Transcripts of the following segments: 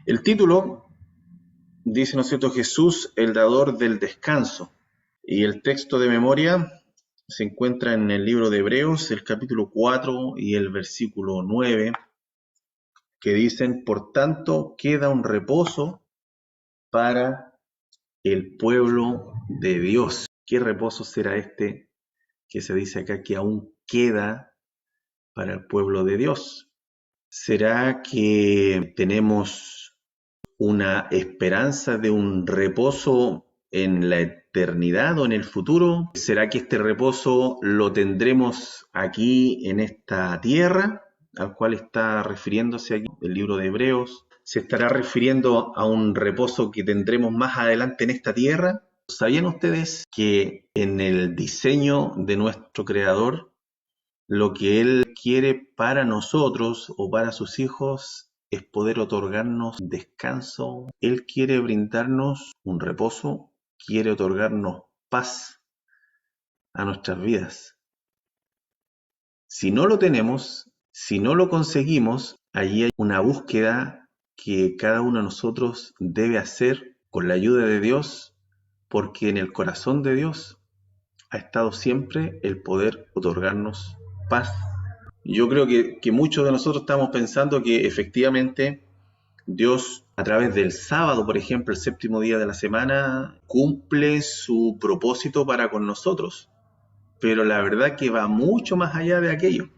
El título dice, ¿no es cierto?, Jesús, el dador del descanso. Y el texto de memoria se encuentra en el libro de Hebreos, el capítulo 4 y el versículo 9, que dicen, por tanto, queda un reposo para el pueblo de Dios. ¿Qué reposo será este que se dice acá que aún queda para el pueblo de Dios? ¿Será que tenemos una esperanza de un reposo en la eternidad o en el futuro? ¿Será que este reposo lo tendremos aquí en esta tierra, al cual está refiriéndose aquí el libro de Hebreos? ¿Se estará refiriendo a un reposo que tendremos más adelante en esta tierra? ¿Sabían ustedes que en el diseño de nuestro Creador, lo que Él quiere para nosotros o para sus hijos es poder otorgarnos descanso? Él quiere brindarnos un reposo, quiere otorgarnos paz a nuestras vidas. Si no lo tenemos, si no lo conseguimos, allí hay una búsqueda que cada uno de nosotros debe hacer con la ayuda de Dios, porque en el corazón de Dios ha estado siempre el poder otorgarnos paz. Yo creo que muchos de nosotros estamos pensando que efectivamente Dios, a través del sábado, por ejemplo, el séptimo día de la semana, cumple su propósito para con nosotros. Pero la verdad que va mucho más allá de aquello.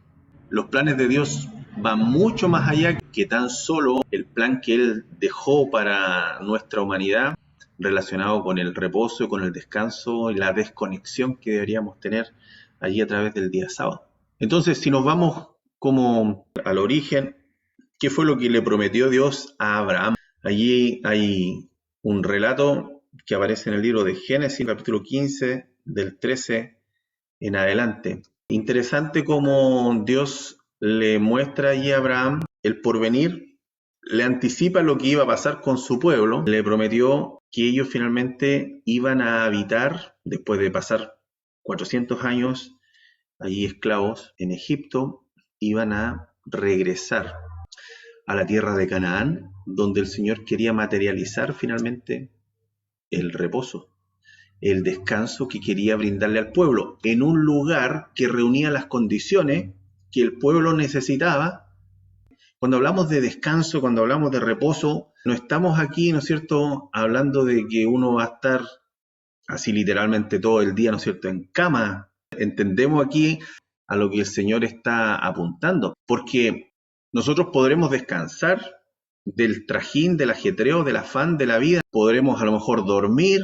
Los planes de Dios van mucho más allá que tan solo el plan que Él dejó para nuestra humanidad, relacionado con el reposo, con el descanso y la desconexión que deberíamos tener allí a través del día sábado. Entonces, si nos vamos como al origen, ¿qué fue lo que le prometió Dios a Abraham? Allí hay un relato que aparece en el libro de Génesis, capítulo 15, del 13 en adelante. Interesante cómo Dios le muestra allí a Abraham el porvenir, le anticipa lo que iba a pasar con su pueblo, le prometió que ellos finalmente iban a habitar, después de pasar 400 años allí esclavos en Egipto, iban a regresar a la tierra de Canaán, donde el Señor quería materializar finalmente el reposo, el descanso que quería brindarle al pueblo, en un lugar que reunía las condiciones que el pueblo necesitaba. Cuando hablamos de descanso, cuando hablamos de reposo, no estamos aquí, ¿no es cierto?, hablando de que uno va a estar así literalmente todo el día, ¿no es cierto?, en cama. Entendemos aquí a lo que el Señor está apuntando, porque nosotros podremos descansar del trajín, del ajetreo, del afán de la vida, podremos a lo mejor dormir,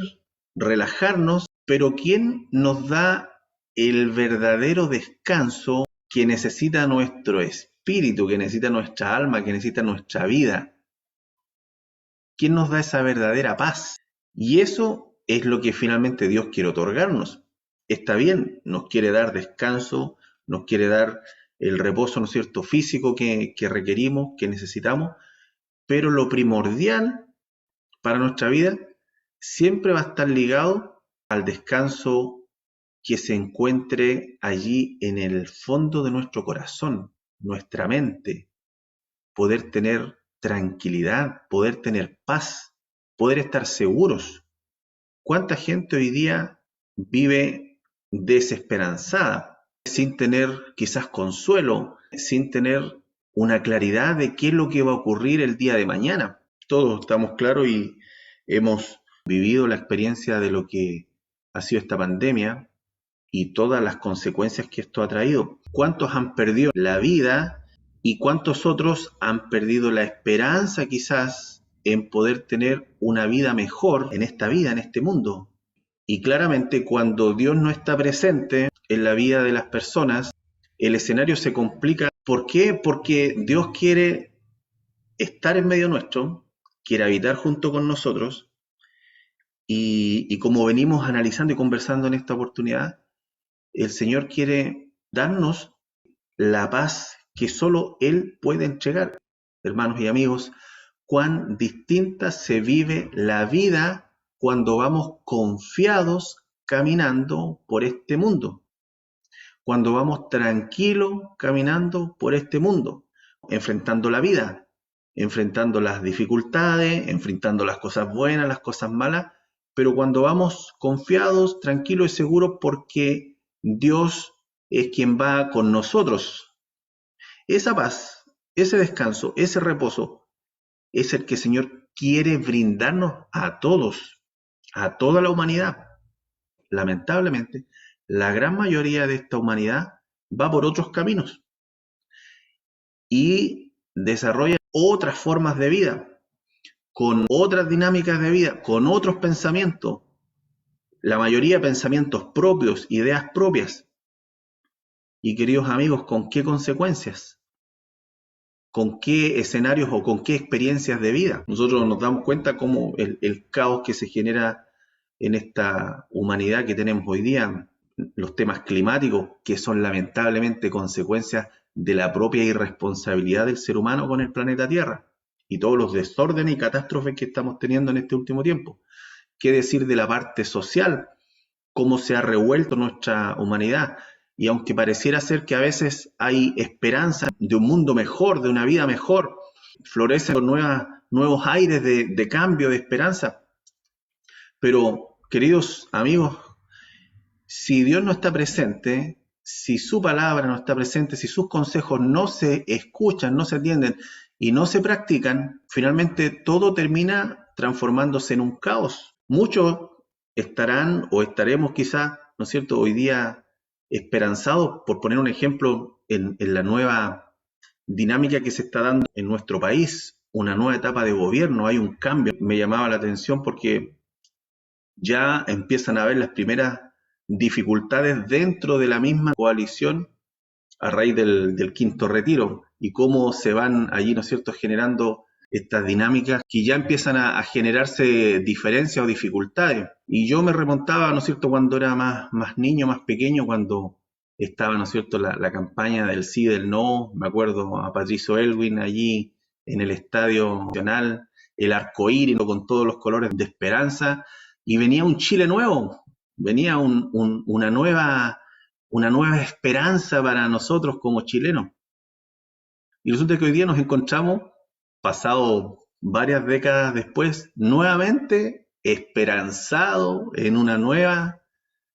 relajarnos, pero ¿quién nos da el verdadero descanso que necesita nuestro espíritu, que necesita nuestra alma, que necesita nuestra vida? ¿Quién nos da esa verdadera paz? Y eso es lo que finalmente Dios quiere otorgarnos. Está bien, nos quiere dar descanso, nos quiere dar el reposo, ¿no es cierto?, físico que requerimos, que necesitamos, pero lo primordial para nuestra vida siempre va a estar ligado al descanso que se encuentre allí en el fondo de nuestro corazón, nuestra mente, poder tener tranquilidad, poder tener paz, poder estar seguros. ¿Cuánta gente hoy día vive desesperanzada, sin tener quizás consuelo, sin tener una claridad de qué es lo que va a ocurrir el día de mañana? Todos estamos claros y hemos vivido la experiencia de lo que ha sido esta pandemia y todas las consecuencias que esto ha traído. ¿Cuántos han perdido la vida y cuántos otros han perdido la esperanza quizás en poder tener una vida mejor en esta vida, en este mundo? Y claramente cuando Dios no está presente en la vida de las personas, el escenario se complica. ¿Por qué? Porque Dios quiere estar en medio nuestro, quiere habitar junto con nosotros y como venimos analizando y conversando en esta oportunidad, el Señor quiere darnos la paz que solo Él puede entregar. Hermanos y amigos, cuán distinta se vive la vida cuando vamos confiados caminando por este mundo, cuando vamos tranquilos caminando por este mundo, enfrentando la vida, enfrentando las dificultades, enfrentando las cosas buenas, las cosas malas, pero cuando vamos confiados, tranquilos y seguros porque Dios es quien va con nosotros. Esa paz, ese descanso, ese reposo es el que el Señor quiere brindarnos a todos, a toda la humanidad. Lamentablemente, la gran mayoría de esta humanidad va por otros caminos y desarrolla otras formas de vida, con otras dinámicas de vida, con otros pensamientos, la mayoría pensamientos propios, ideas propias. Y queridos amigos, ¿con qué consecuencias? ¿Con qué escenarios o con qué experiencias de vida? Nosotros nos damos cuenta cómo el caos que se genera en esta humanidad que tenemos hoy día, los temas climáticos, que son lamentablemente consecuencias de la propia irresponsabilidad del ser humano con el planeta Tierra y todos los desórdenes y catástrofes que estamos teniendo en este último tiempo. ¿Qué decir de la parte social? ¿Cómo se ha revuelto nuestra humanidad? Y aunque pareciera ser que a veces hay esperanza de un mundo mejor, de una vida mejor, florecen con nuevos aires de cambio, de esperanza. Pero, queridos amigos, si Dios no está presente, si su palabra no está presente, si sus consejos no se escuchan, no se atienden y no se practican, finalmente todo termina transformándose en un caos. Muchos estarán o estaremos quizás, ¿no es cierto?, hoy día esperanzados, por poner un ejemplo, en la nueva dinámica que se está dando en nuestro país, una nueva etapa de gobierno, hay un cambio. Me llamaba la atención porque ya empiezan a haber las primeras dificultades dentro de la misma coalición a raíz del quinto retiro y cómo se van allí, ¿no es cierto?, generando estas dinámicas que ya empiezan a generarse diferencias o dificultades. Y yo me remontaba, ¿no es cierto?, cuando era más niño, más pequeño, cuando estaba, ¿no es cierto?, la campaña del sí, del no. Me acuerdo a Patricio Elwin allí en el Estadio Nacional, el arcoíris con todos los colores de esperanza, y venía un Chile nuevo, venía una nueva esperanza para nosotros como chilenos. Y resulta que hoy día nos encontramos, pasado varias décadas después, nuevamente esperanzados en una nueva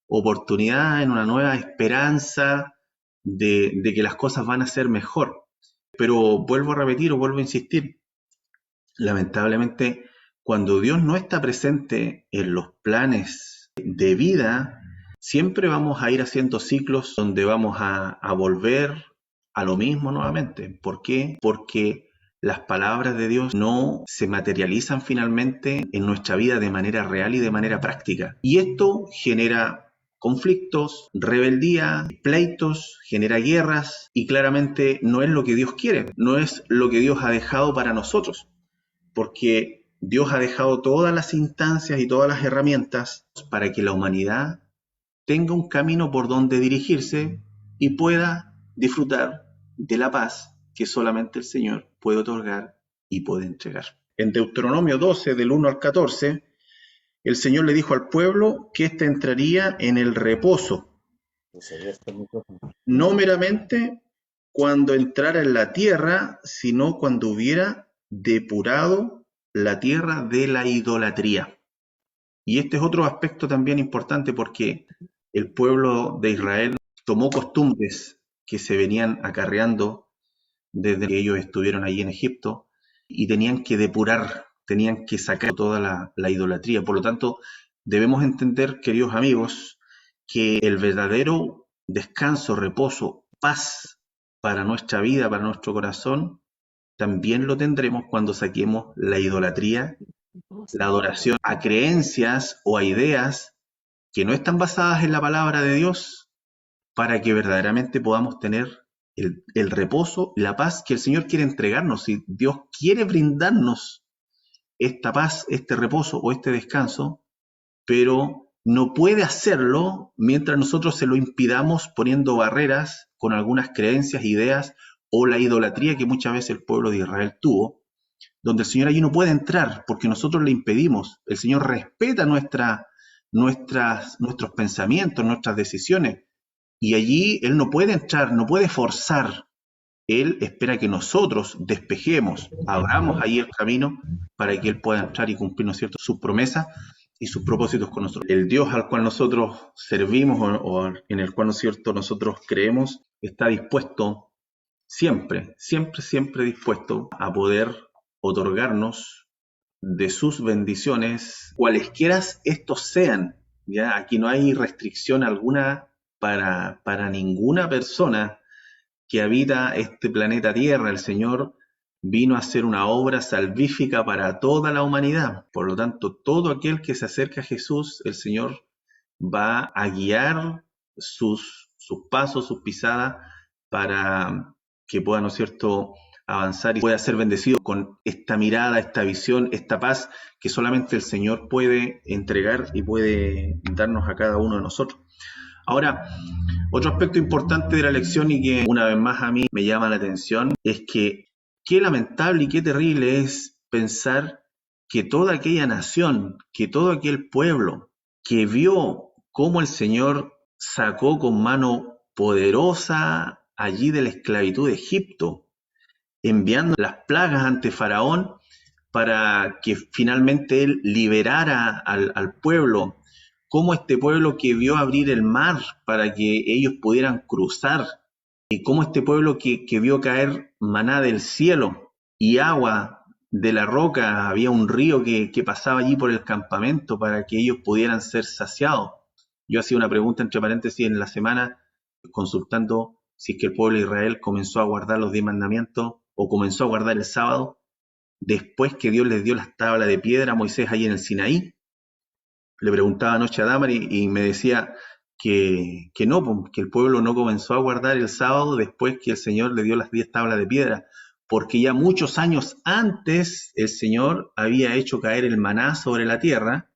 oportunidad, en una nueva esperanza de que las cosas van a ser mejor. Pero vuelvo a repetir o vuelvo a insistir, lamentablemente, cuando Dios no está presente en los planes de vida, siempre vamos a ir haciendo ciclos donde vamos a volver a lo mismo nuevamente. ¿Por qué? Porque las palabras de Dios no se materializan finalmente en nuestra vida de manera real y de manera práctica. Y esto genera conflictos, rebeldía, pleitos, genera guerras y claramente no es lo que Dios quiere, no es lo que Dios ha dejado para nosotros, porque Dios ha dejado todas las instancias y todas las herramientas para que la humanidad tenga un camino por donde dirigirse y pueda disfrutar de la paz que solamente el Señor puede otorgar y puede entregar. En Deuteronomio 12, del 1 al 14, el Señor le dijo al pueblo que éste entraría en el reposo, no meramente cuando entrara en la tierra, sino cuando hubiera depurado la tierra de la idolatría. Y este es otro aspecto también importante porque el pueblo de Israel tomó costumbres que se venían acarreando desde que ellos estuvieron allí en Egipto y tenían que depurar, tenían que sacar toda la idolatría. Por lo tanto, debemos entender, queridos amigos, que el verdadero descanso, reposo, paz para nuestra vida, para nuestro corazón, también lo tendremos cuando saquemos la idolatría, la adoración a creencias o a ideas que no están basadas en la palabra de Dios, para que verdaderamente podamos tener el reposo, la paz que el Señor quiere entregarnos. Si Dios quiere brindarnos esta paz, este reposo o este descanso, pero no puede hacerlo mientras nosotros se lo impidamos poniendo barreras con algunas creencias, ideas o la idolatría que muchas veces el pueblo de Israel tuvo, donde el Señor allí no puede entrar porque nosotros le impedimos. El Señor respeta nuestros pensamientos, nuestras decisiones, y allí Él no puede entrar, no puede forzar Él espera que nosotros despejemos, abramos ahí el camino para que Él pueda entrar y cumplir, ¿no es cierto?, sus promesas y sus propósitos con nosotros. El Dios al cual nosotros servimos o en el cual, ¿no es cierto?, nosotros creemos, está dispuesto siempre, siempre, siempre dispuesto a poder otorgarnos de sus bendiciones, cualesquiera estos sean. Ya aquí no hay restricción alguna para ninguna persona que habita este planeta Tierra. El Señor vino a hacer una obra salvífica para toda la humanidad. Por lo tanto, todo aquel que se acerca a Jesús, el Señor va a guiar sus pasos, sus pisadas, para que pueda, ¿no es cierto?, avanzar y pueda ser bendecido con esta mirada, esta visión, esta paz que solamente el Señor puede entregar y puede darnos a cada uno de nosotros. Ahora, otro aspecto importante de la lección y que una vez más a mí me llama la atención es que qué lamentable y qué terrible es pensar que toda aquella nación, que todo aquel pueblo que vio cómo el Señor sacó con mano poderosa allí de la esclavitud de Egipto, enviando las plagas ante Faraón para que finalmente él liberara al pueblo, cómo este pueblo que vio abrir el mar para que ellos pudieran cruzar, y cómo este pueblo que vio caer maná del cielo y agua de la roca, había un río que pasaba allí por el campamento para que ellos pudieran ser saciados. Yo hacía una pregunta entre paréntesis en la semana, consultando si es que el pueblo de Israel comenzó a guardar los 10 mandamientos o comenzó a guardar el sábado después que Dios les dio las tablas de piedra a Moisés ahí en el Sinaí. Le preguntaba anoche a Damari y me decía que no, que el pueblo no comenzó a guardar el sábado después que el Señor le dio las 10 tablas de piedra, porque ya muchos años antes el Señor había hecho caer el maná sobre la tierra.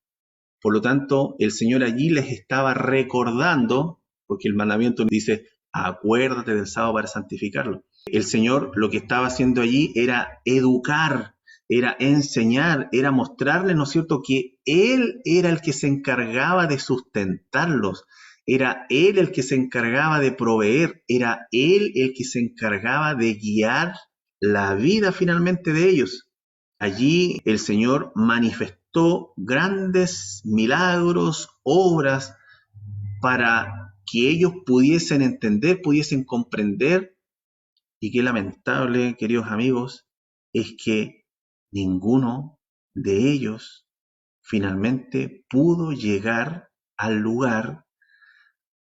Por lo tanto, el Señor allí les estaba recordando, porque el mandamiento dice, acuérdate del sábado para santificarlo. El Señor lo que estaba haciendo allí era educar, era enseñar, era mostrarles, ¿no es cierto?, que Él era el que se encargaba de sustentarlos, era Él el que se encargaba de proveer, era Él el que se encargaba de guiar la vida finalmente de ellos. Allí el Señor manifestó grandes milagros, obras, para que ellos pudiesen entender, pudiesen comprender. Y qué lamentable, queridos amigos, es que ninguno de ellos finalmente pudo llegar al lugar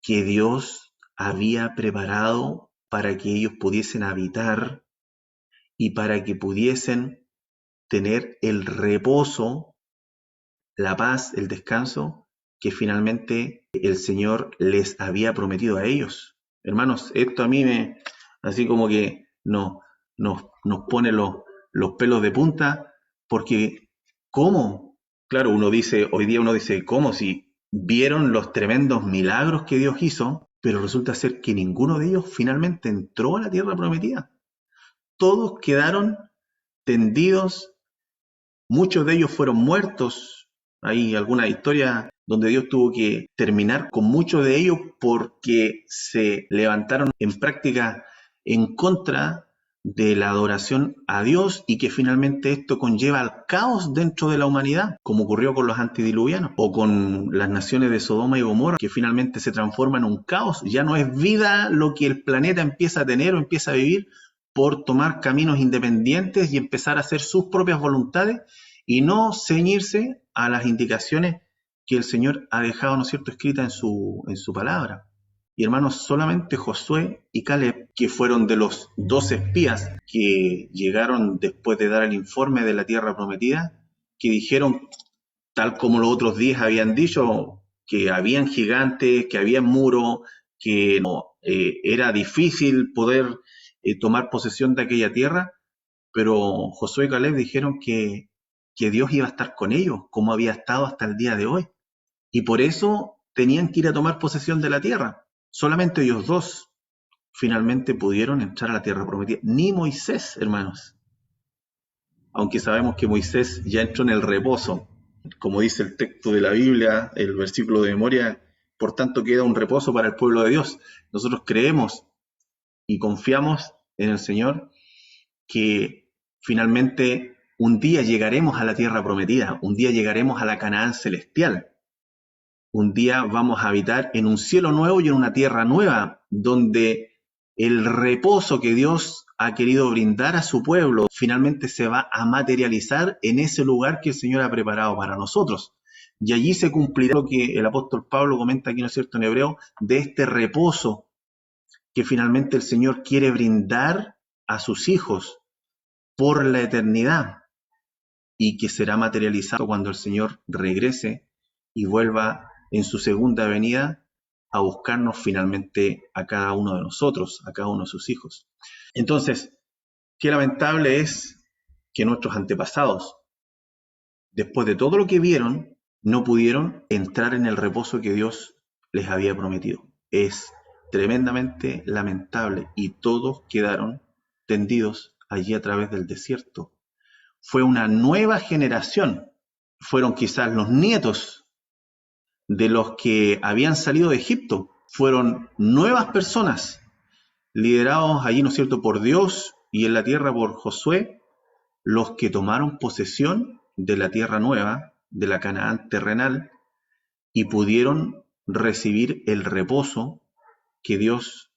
que Dios había preparado para que ellos pudiesen habitar y para que pudiesen tener el reposo, la paz, el descanso que finalmente el Señor les había prometido a ellos. Hermanos, esto a mí así como que nos pone los pelos de punta, porque ¿cómo? Claro, hoy día uno dice, ¿cómo? Si vieron los tremendos milagros que Dios hizo, pero resulta ser que ninguno de ellos finalmente entró a la tierra prometida. Todos quedaron tendidos, muchos de ellos fueron muertos. Hay alguna historia donde Dios tuvo que terminar con muchos de ellos porque se levantaron en práctica en contra de la adoración a Dios, y que finalmente esto conlleva al caos dentro de la humanidad, como ocurrió con los antediluvianos o con las naciones de Sodoma y Gomorra, que finalmente se transforma en un caos. Ya no es vida lo que el planeta empieza a tener o empieza a vivir por tomar caminos independientes y empezar a hacer sus propias voluntades y no ceñirse a las indicaciones que el Señor ha dejado, ¿no es cierto?, escrita en su palabra. Y hermanos, solamente Josué y Caleb, que fueron de los 12 espías que llegaron después de dar el informe de la tierra prometida, que dijeron, tal como los otros 10 habían dicho, que habían gigantes, que habían muros, que era difícil poder tomar posesión de aquella tierra, pero Josué y Caleb dijeron que Dios iba a estar con ellos, como había estado hasta el día de hoy. Y por eso tenían que ir a tomar posesión de la tierra. Solamente ellos dos finalmente pudieron entrar a la tierra prometida. Ni Moisés, hermanos. Aunque sabemos que Moisés ya entró en el reposo. Como dice el texto de la Biblia, el versículo de memoria, por tanto queda un reposo para el pueblo de Dios. Nosotros creemos y confiamos en el Señor que finalmente un día llegaremos a la tierra prometida, un día llegaremos a la Canaán celestial. Un día vamos a habitar en un cielo nuevo y en una tierra nueva, donde el reposo que Dios ha querido brindar a su pueblo finalmente se va a materializar en ese lugar que el Señor ha preparado para nosotros. Y allí se cumplirá lo que el apóstol Pablo comenta aquí, ¿no es cierto?, en Hebreo, de este reposo que finalmente el Señor quiere brindar a sus hijos por la eternidad y que será materializado cuando el Señor regrese y vuelva en su segunda venida a buscarnos finalmente a cada uno de nosotros, a cada uno de sus hijos. Entonces, qué lamentable es que nuestros antepasados, después de todo lo que vieron, no pudieron entrar en el reposo que Dios les había prometido. Es tremendamente lamentable y todos quedaron tendidos allí a través del desierto. Fue una nueva generación, fueron quizás los nietos de los que habían salido de Egipto, fueron nuevas personas, liderados allí, ¿no es cierto?, por Dios y en la tierra por Josué, los que tomaron posesión de la tierra nueva, de la Canaán terrenal, y pudieron recibir el reposo que Dios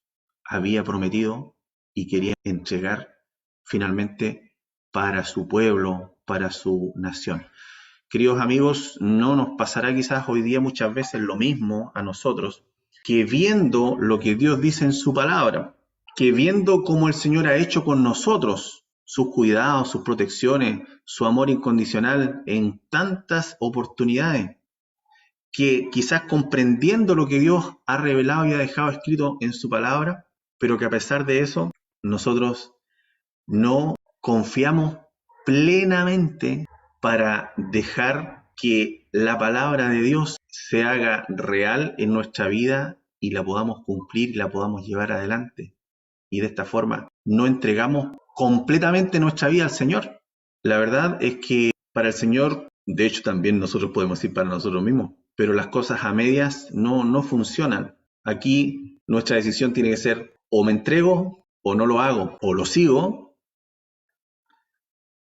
había prometido y quería entregar finalmente para su pueblo, para su nación. Queridos amigos, no nos pasará quizás hoy día muchas veces lo mismo a nosotros, que viendo lo que Dios dice en su palabra, que viendo cómo el Señor ha hecho con nosotros, sus cuidados, sus protecciones, su amor incondicional en tantas oportunidades, que quizás comprendiendo lo que Dios ha revelado y ha dejado escrito en su palabra, pero que a pesar de eso, nosotros no confiamos plenamente para dejar que la palabra de Dios se haga real en nuestra vida y la podamos cumplir y la podamos llevar adelante. Y de esta forma no entregamos completamente nuestra vida al Señor. La verdad es que para el Señor, de hecho también nosotros podemos decir para nosotros mismos, pero las cosas a medias no funcionan. Aquí nuestra decisión tiene que ser o me entrego o no lo hago, o lo sigo,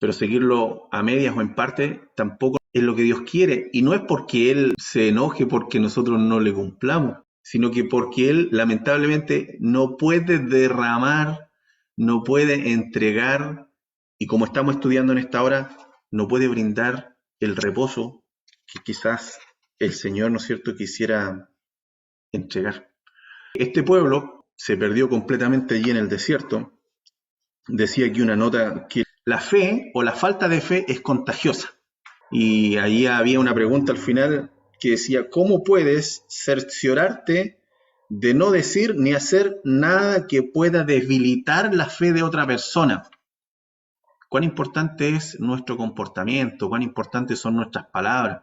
pero seguirlo a medias o en parte tampoco es lo que Dios quiere. Y no es porque Él se enoje porque nosotros no le cumplamos, sino que porque Él lamentablemente no puede derramar, no puede entregar, y como estamos estudiando en esta hora, no puede brindar el reposo que quizás el Señor, ¿no es cierto?, quisiera entregar. Este pueblo se perdió completamente allí en el desierto. Decía aquí una nota que la fe o la falta de fe es contagiosa. Y ahí había una pregunta al final que decía, ¿cómo puedes cerciorarte de no decir ni hacer nada que pueda debilitar la fe de otra persona? ¿Cuán importante es nuestro comportamiento? ¿Cuán importantes son nuestras palabras?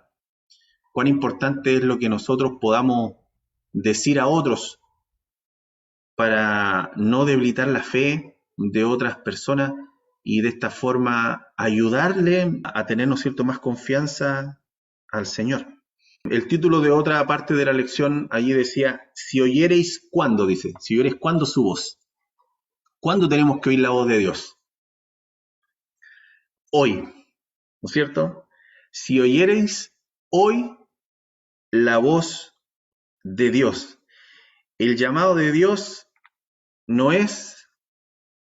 ¿Cuán importante es lo que nosotros podamos decir a otros para no debilitar la fe de otras personas y de esta forma ayudarle a tener, ¿no es cierto?, más confianza al Señor? El título de otra parte de la lección allí decía, si oyereis cuándo, dice, si oyereis cuándo su voz. ¿Cuándo tenemos que oír la voz de Dios? Hoy, ¿no es cierto? Si oyereis hoy la voz de Dios. El llamado de Dios no es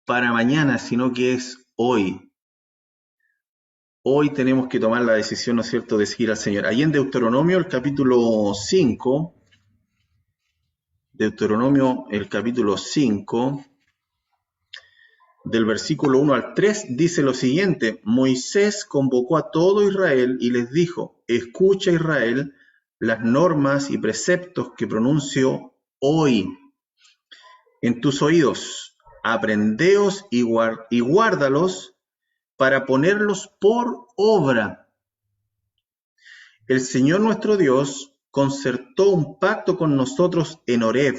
para mañana, sino que es hoy. Hoy tenemos que tomar la decisión, ¿no es cierto?, de seguir al Señor. Allí en Deuteronomio, el capítulo 5, Deuteronomio, el capítulo 5, del versículo 1 al 3, dice lo siguiente, Moisés convocó a todo Israel y les dijo, escucha Israel las normas y preceptos que pronuncio hoy en tus oídos, aprendeos y guárdalos para ponerlos por obra. El Señor nuestro Dios concertó un pacto con nosotros en Horeb.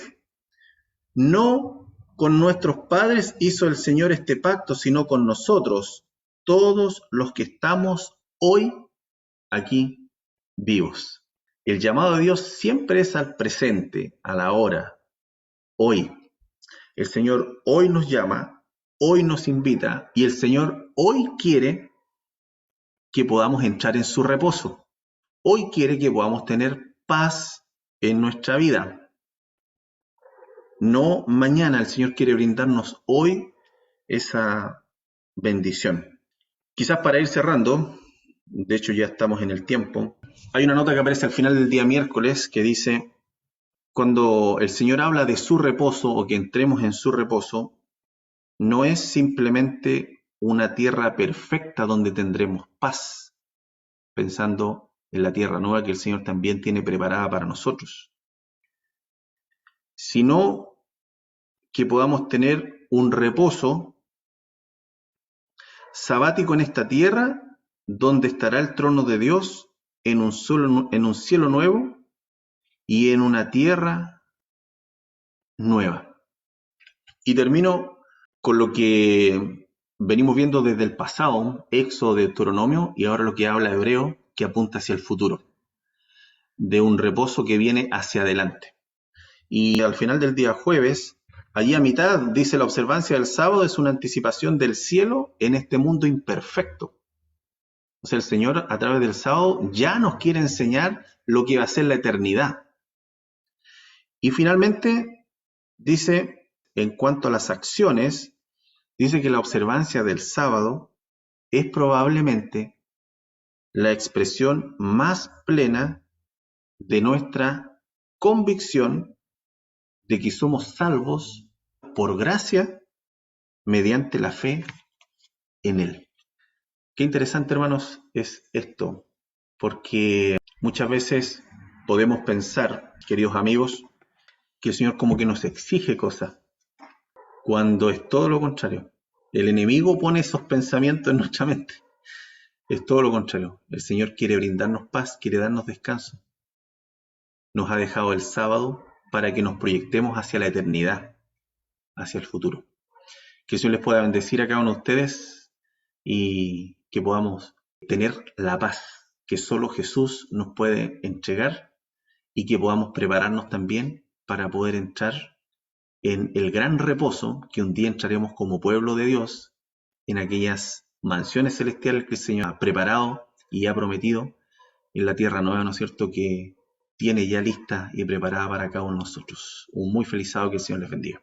No con nuestros padres hizo el Señor este pacto, sino con nosotros, todos los que estamos hoy aquí vivos. El llamado de Dios siempre es al presente, a la hora, hoy. El Señor hoy nos llama hoy nos invita y el Señor hoy quiere que podamos entrar en su reposo. Hoy quiere que podamos tener paz en nuestra vida. No mañana, el Señor quiere brindarnos hoy esa bendición. Quizás para ir cerrando, de hecho ya estamos en el tiempo, hay una nota que aparece al final del día miércoles que dice, cuando el Señor habla de su reposo o que entremos en su reposo, no es simplemente una tierra perfecta donde tendremos paz, pensando en la tierra nueva que el Señor también tiene preparada para nosotros, sino que podamos tener un reposo sabático en esta tierra, donde estará el trono de Dios en un cielo nuevo y en una tierra nueva. Y termino con lo que venimos viendo desde el pasado, Éxodo, Deuteronomio, y ahora lo que habla Hebreo, que apunta hacia el futuro, de un reposo que viene hacia adelante. Y al final del día jueves, allí a mitad, dice la observancia del sábado es una anticipación del cielo en este mundo imperfecto. O sea, el Señor a través del sábado ya nos quiere enseñar lo que va a ser la eternidad. Y finalmente dice, en cuanto a las acciones, dice que la observancia del sábado es probablemente la expresión más plena de nuestra convicción de que somos salvos por gracia mediante la fe en Él. Qué interesante, hermanos, es esto, porque muchas veces podemos pensar, queridos amigos, que el Señor como que nos exige cosas, cuando es todo lo contrario. El enemigo pone esos pensamientos en nuestra mente. Es todo lo contrario. El Señor quiere brindarnos paz, quiere darnos descanso. Nos ha dejado el sábado para que nos proyectemos hacia la eternidad, hacia el futuro. Que el Señor les pueda bendecir a cada uno de ustedes y que podamos tener la paz que solo Jesús nos puede entregar y que podamos prepararnos también para poder entrar en el gran reposo que un día entraremos como pueblo de Dios en aquellas mansiones celestiales que el Señor ha preparado y ha prometido en la tierra nueva, ¿no es cierto?, que tiene ya lista y preparada para cada uno de nosotros. Un muy feliz sábado, que el Señor les bendiga.